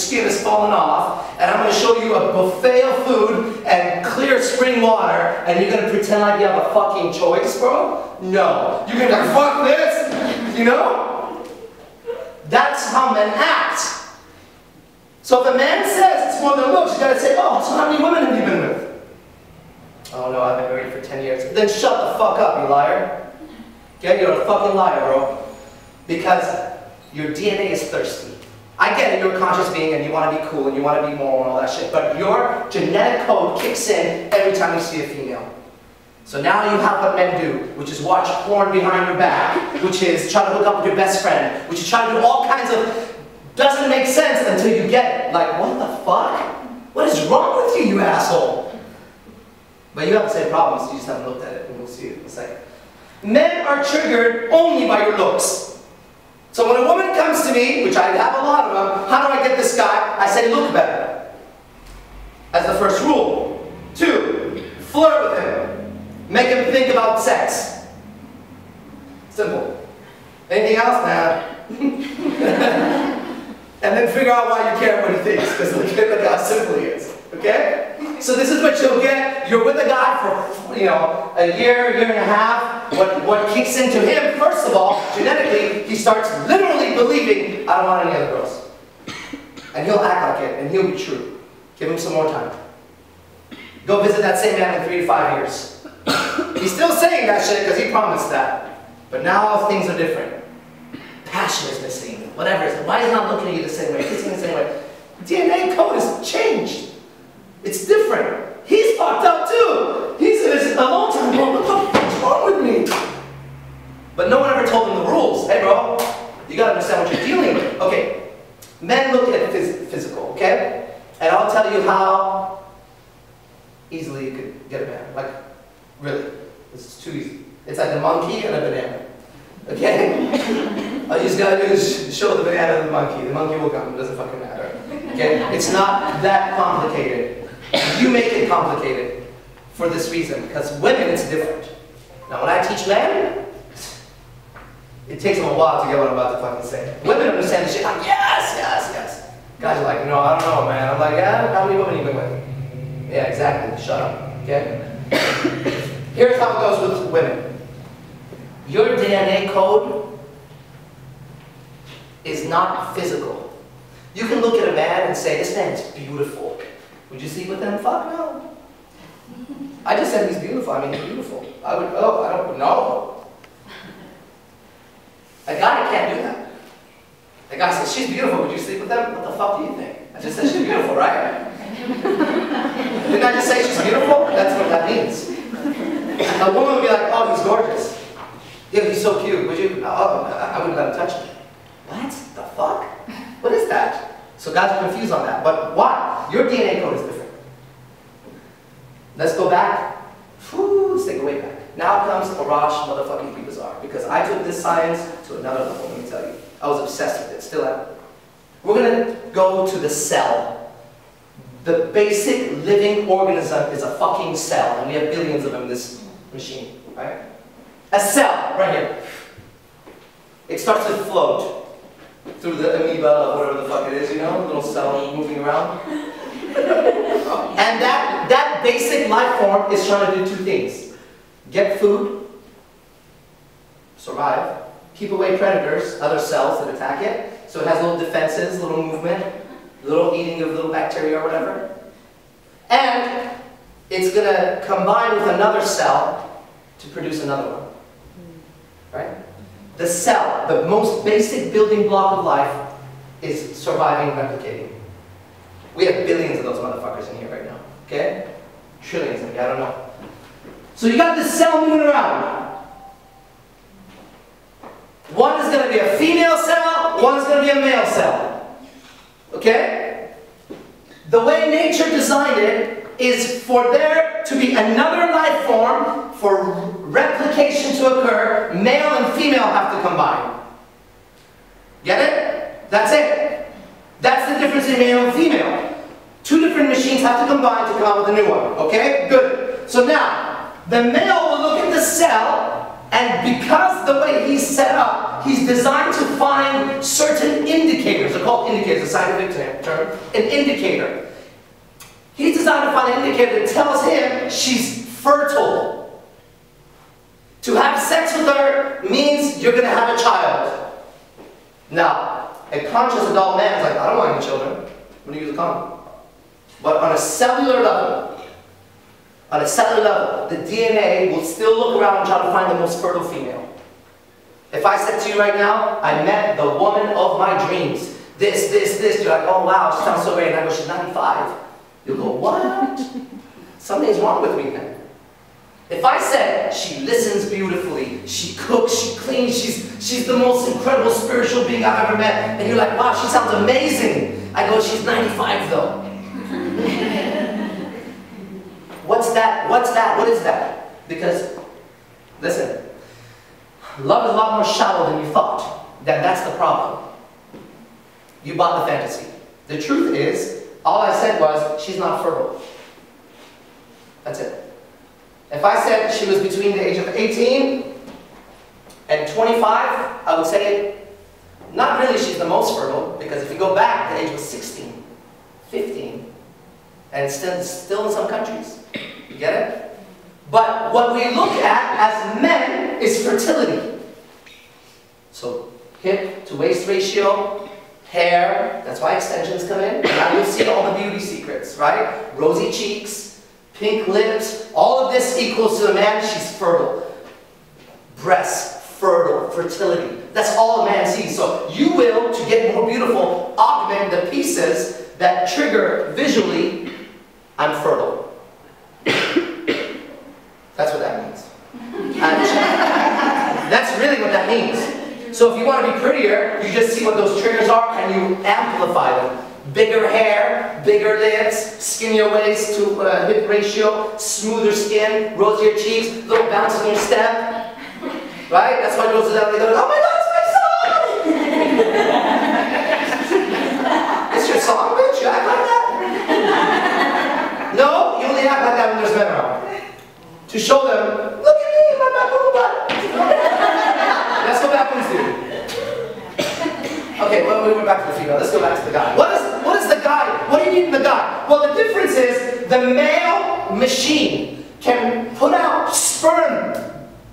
skin is falling off, and I'm going to show you a buffet of food and clear spring water, and you're going to pretend like you have a fucking choice, bro? No. You're going to be like, fuck this, you know? That's how men act. So if a man says it's more than looks, you got to say, oh, so how many women have you been with? Oh no, I've been married for 10 years. Then shut the fuck up, you liar. Okay, you're a fucking liar, bro. Because your DNA is thirsty. I get it, you're a conscious being and you want to be cool and you want to be moral and all that shit, but your genetic code kicks in every time you see a female. So now you have what men do, which is watch porn behind your back, which is try to hook up with your best friend, which is try to do all kinds of, doesn't make sense until you get it. Like, what the fuck? What is wrong with you, you asshole? But you have the same problems, you just haven't looked at it, and we'll see it in a second. Men are triggered only by your looks. So when a woman comes to me, which I have a lot of them, how do I get this guy? I say, look better. As the first rule. 2, flirt with him. Make him think about sex. Simple. Anything else? Nah. And then figure out why you care what he thinks, because look at how simple he is. Okay? So this is what you'll get. You're with a guy for, you know, a year and a half. What kicks into him, first of all, genetically, he starts literally believing, I don't want any other girls. And he'll act like it, and he'll be true. Give him some more time. Go visit that same man in 3 to 5 years. He's still saying that shit because he promised that. But now things are different. Passion is missing. Whatever it is. Why is he not looking at you the same way? Kissing the same way? DNA code has changed. It's different. He's fucked up too. He's in his alone time. Bro, what the fuck's wrong with me? But no one ever told him the rules. Hey bro, you gotta understand what you're dealing with. Okay, men look at physical, okay? And I'll tell you how easily you could get a man. Like, really. This is too easy. It's like a monkey and a banana. Okay? All you just gotta do is show the banana and the monkey. The monkey will come. It doesn't fucking matter. Okay? It's not that complicated. You make it complicated for this reason. Because women, it's different. Now, when I teach men, it takes them a while to get what I'm about to fucking say. Women understand this shit like, yes, yes, yes. Guys are like, no, I don't know, man. I'm like, yeah, how many women have you been with? Yeah, exactly. Shut up. Okay? Here's how it goes with women. Your DNA code is not physical. You can look at a man and say, this man is beautiful. Would you sleep with him? Fuck no. I just said he's beautiful. I mean, he's beautiful. I don't know. A guy can't do that. The guy says, she's beautiful. Would you sleep with them? What the fuck do you think? I just said she's beautiful, right? Didn't I just say she's beautiful? That's what that means. A woman would be like, oh, he's gorgeous. Yeah, he's so cute. Would you? Oh, I wouldn't let him touch me. What the fuck? What is that? So guys are confused on that. But why? Your DNA code is different. Let's go back. Whew, let's take it way back. Now comes Arash motherfucking Bizarre. Because I took this science to another level, let me tell you. I was obsessed with it, still am. We're going to go to the cell. The basic living organism is a fucking cell, and we have billions of them in this machine, right? A cell, right here. It starts to float through the amoeba, or whatever the fuck it is, you know, little cell moving around. And that basic life form is trying to do 2 things. Get food, survive, keep away predators, other cells that attack it, so it has little defenses, little movement, little eating of little bacteria or whatever. And it's going to combine with another cell to produce another one. Right? The cell, the most basic building block of life, is surviving and replicating. We have billions of those motherfuckers in here right now. Okay? Trillions, maybe, I don't know. So you got this cell moving around. One is going to be a female cell, one is going to be a male cell. Okay? The way nature designed it is for there to be another life form, for replication to occur, male and female have to combine. Get it? That's it. That's the difference in male and female. 2 different machines have to combine to come out with a new one. Okay? Good. So now, the male will look at the cell And because the way he's set up, he's designed to find certain indicators. They're called indicators, a scientific term. An indicator. He's designed to find an indicator that tells him she's fertile. To have sex with her means you're going to have a child. Now, a conscious adult man is like, I don't want any children. I'm going to use a condom. But on a cellular level, the DNA will still look around and try to find the most fertile female. If I said to you right now, I met the woman of my dreams. This. You're like, oh wow, she sounds so great. And I go, she's 95. You'll go, what? Something's wrong with me then. If I said, she listens beautifully, she cooks, she cleans, she's the most incredible spiritual being I've ever met, and you're like, wow, she sounds amazing. I go, she's 95 though. What's that? What is that? Because, listen, love is a lot more shallow than you thought. That's the problem. You bought the fantasy. The truth is, all I said was, she's not fertile. That's it. If I said she was between the age of 18 and 25, I would say, not really she's the most fertile, because if you go back, the age was 16, 15, and it's still in some countries. You get it? But what we look at as men is fertility. So, hip to waist ratio, hair, that's why extensions come in. Now you'll see all the beauty secrets, right? Rosy cheeks, pink lips, all of this equals to the man, she's fertile. Breasts, fertile, fertility. That's all a man sees. So you will, to get more beautiful, augment the pieces that trigger visually, I'm fertile. That's what that means. That's really what that means. So if you want to be prettier, you just see what those triggers are and you amplify them. Bigger hair, bigger lips, skinnier waist to hip ratio, smoother skin, rosier cheeks, little bounces in your step. Right? That's why girls are down there, oh my God, it's my song! It's your song, bitch? You act like that? No, you only act like that when there's men around. To show them, look at me, my butt. That's what baboons do. Okay, well, we went back to the female. Let's go back to the guy. What is the guy? What do you need in the guy? Well, the difference is the male machine can put out sperm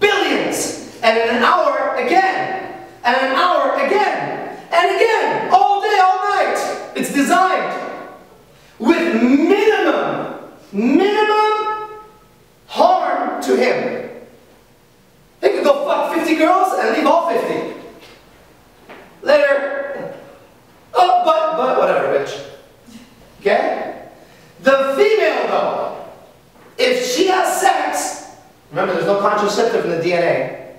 billions, and in an hour again, and an hour again, and again, all day, all night. It's designed with minimum harm to him. He could go fuck 50 girls and leave all 50. Later. Oh, but whatever, bitch. Okay? The female, though, if she has sex, remember there's no contraceptive in the DNA,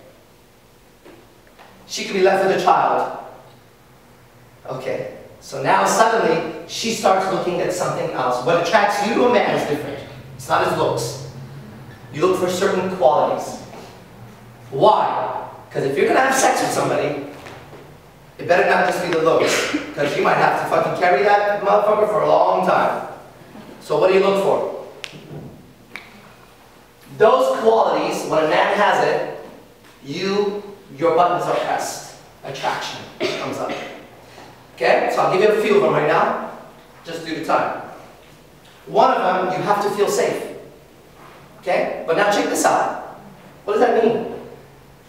she could be left with a child. Okay. So now suddenly, she starts looking at something else. What attracts you to a man is different. It's not his looks. You look for certain qualities. Why? Because if you're going to have sex with somebody, it better not just be the looks, because you might have to fucking carry that motherfucker for a long time. So what do you look for? Those qualities, when a man has it, your buttons are pressed. Attraction comes up. Okay? So I'll give you a few of them right now, just due to time. One of them, you have to feel safe. Okay? But now check this out. What does that mean?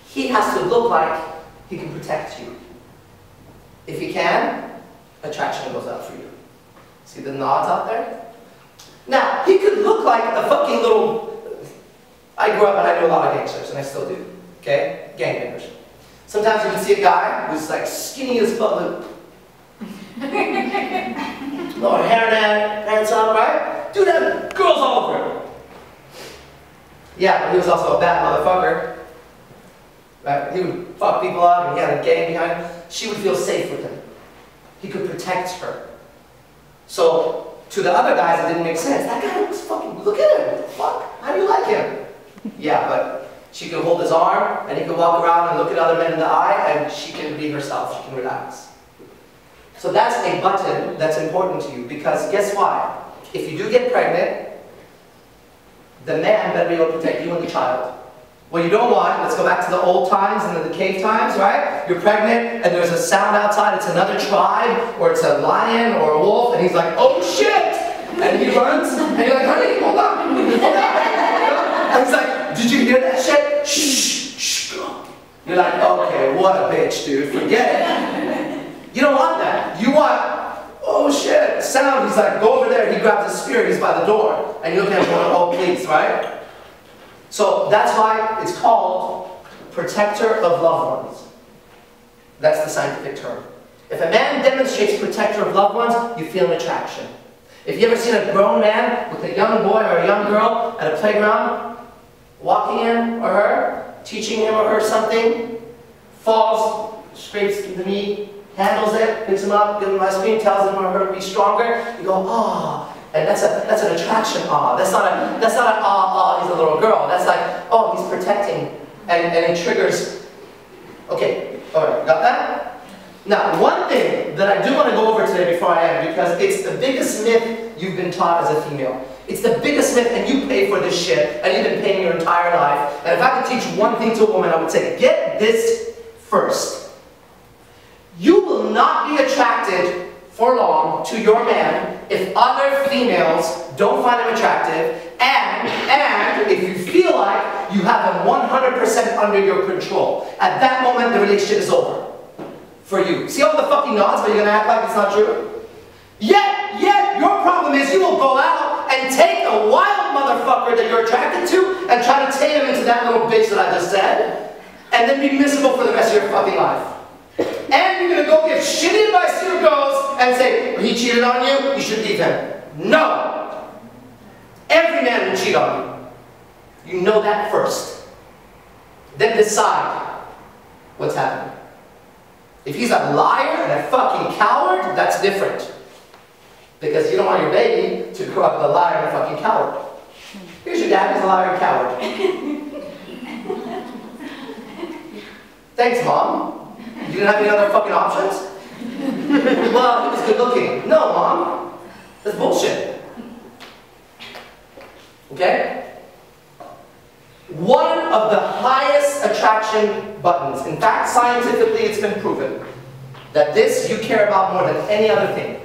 He has to look like he can protect you. If he can, attraction goes up for you. See the nods out there? Now, he could look like a fucking little... I grew up and I knew a lot of gangsters, and I still do. Okay? Gangbangers. Sometimes you can see a guy who's like skinny as fuck. Little hairnet, pants on, right? Dude had girls all over him. Yeah, but he was also a bad motherfucker. Right? He would fuck people up and he had a gang behind him. She would feel safe with him. He could protect her. So, to the other guys, it didn't make sense. That guy looks fucking, look at him. What the fuck? How do you like him? Yeah, but she could hold his arm and he could walk around and look at other men in the eye and she can be herself. She can relax. So that's a button that's important to you because guess why? If you do get pregnant, the man better be able to protect you and the child. What you don't want, let's go back to the old times and the cave times, right? You're pregnant and there's a sound outside, it's another tribe, or it's a lion or a wolf, and he's like, oh shit! And he runs, and you're like, honey, hold on, hold on. And he's like, did you hear that shit? Shh, shh. You're like, okay, what a bitch, dude, forget it. You don't want that. You want, oh shit, sound. He's like, go over there. He grabs his spear, he's by the door. And you look at him going, oh please, right? So that's why it's called protector of loved ones. That's the scientific term. If a man demonstrates protector of loved ones, you feel an attraction. If you ever seen a grown man with a young boy or a young girl at a playground, walking him or her, teaching him or her something, falls, scrapes the knee, handles it, picks him up, gives him ice cream, tells him or her to be stronger, you go, ah. And that's an attraction, ah. That's not an ah, he's a little girl. That's like, oh, he's protecting. And it triggers. Okay, alright, got that? Now, one thing that I do want to go over today before I end, because it's the biggest myth you've been taught as a female. It's the biggest myth, and you pay for this shit, and you've been paying your entire life. And if I could teach one thing to a woman, I would say, get this first. You will not be attracted for long to your man if other females don't find him attractive, and if you feel like you have him 100% under your control. At that moment, the relationship is over. For you. See all the fucking nods, but you're gonna act like it's not true? Yet, your problem is you will go out and take a wild motherfucker that you're attracted to and try to tame him into that little bitch that I just said, and then be miserable for the rest of your fucking life. And you're gonna go give shitty advice to your girls and say, he cheated on you, you should leave him. No! Every man will cheat on you. You know that first. Then decide what's happening. If he's a liar and a fucking coward, that's different. Because you don't want your baby to grow up with a liar and a fucking coward. Here's your dad, he's a liar and coward. Thanks, Mom. You didn't have any other fucking options? Well, he was good looking. No, Mom. That's bullshit. Okay? One of the highest attraction buttons, in fact, scientifically it's been proven, that this you care about more than any other thing,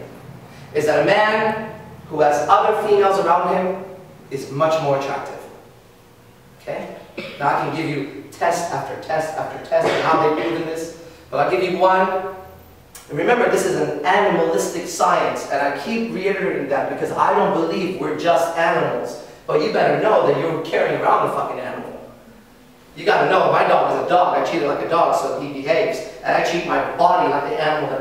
is that a man who has other females around him is much more attractive. Okay? Now I can give you test after test after test on how they've proven this, but I'll give you one. And remember, this is an animalistic science, and I keep reiterating that because I don't believe we're just animals. But you better know that you're carrying around a fucking animal. You gotta know, my dog is a dog. I treat it like a dog, so he behaves. And I treat my body like the animal that